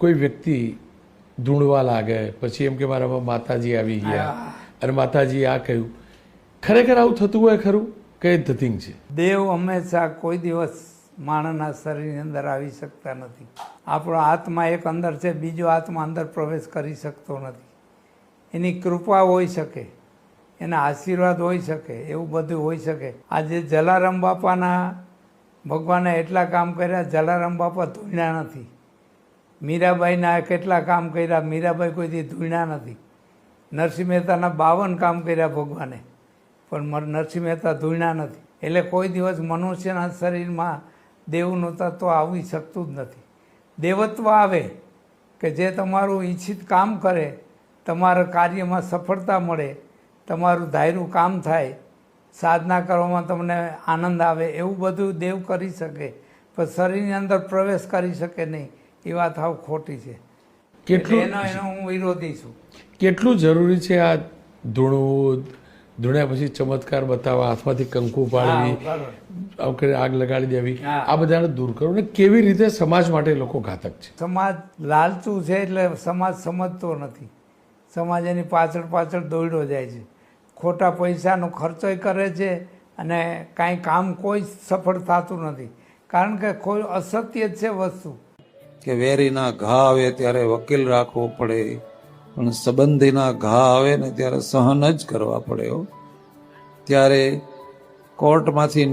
કોઈ વ્યક્તિ ધૂણવા લાગે, પછી એમ કે મારામાં માતાજી આવી ગયા અને માતાજી આ કહ્યું, ખરેખર આવું થતું હોય ખરું કે ધતિંગ છે? દેવ હંમેશા કોઈ દિવસ માણસના શરીરની અંદર આવી શકતા નથી. આપણો આત્મા એક અંદર છે, બીજો આત્મા અંદર પ્રવેશ કરી શકતો નથી. એની કૃપા હોઈ શકે, એના આશીર્વાદ હોઈ શકે, એવું બધું હોઈ શકે. આજે જલારામ બાપાના ભગવાને એટલા કામ કર્યા, જલારામ બાપા ધૂણ્યા નથી. મીરાબાઈના કેટલા કામ કર્યા, મીરાબાઈ કોઈથી ધૂણ્યા નથી. નરસિંહ મહેતાના 52 કામ કર્યા ભગવાને, પણ નરસિંહ મહેતા ધૂણ્યા નથી. એટલે કોઈ દિવસ મનુષ્યના શરીરમાં દેવનું તત્વ આવી શકતું જ નથી. દેવત્વ આવે કે જે તમારું ઈચ્છિત કામ કરે, તમારા કાર્યમાં સફળતા મળે, તમારું ધાર્યું કામ થાય, સાધના કરવામાં તમને આનંદ આવે, એવું બધું દેવ કરી શકે, પણ શરીરની અંદર પ્રવેશ કરી શકે નહીં. એ વાત હાવ ખોટી છે. એનો હું વિરોધી છું. કેટલું જરૂરી છે આ ધૂણવું, ધૂણ્યા પછી ચમત્કાર બતાવવા, હાથમાંથી કંકુ પાડવી, આગ લગાડી દેવી, આ બધાને દૂર કરવું, ને કેવી રીતે સમાજ માટે લોકો ઘાતક છે? સમાજ લાલચું છે, એટલે સમાજ સમજતો નથી. સમાજ એની પાછળ પાછળ દોડ્યો જાય છે, ખોટા પૈસાનો ખર્ચોય કરે છે, અને કાંઈ કામ કોઈ સફળ થતું નથી. કારણ કે કોઈ અસત્ય જ છે વસ્તુ. કે વેરીના ઘા આવે ત્યારે વકીલ રાખવો પડે, પણ સંબંધીના ઘા આવે ને ત્યારે સહન જ કરવા પડે. ત્યારે કોર્ટમાંથી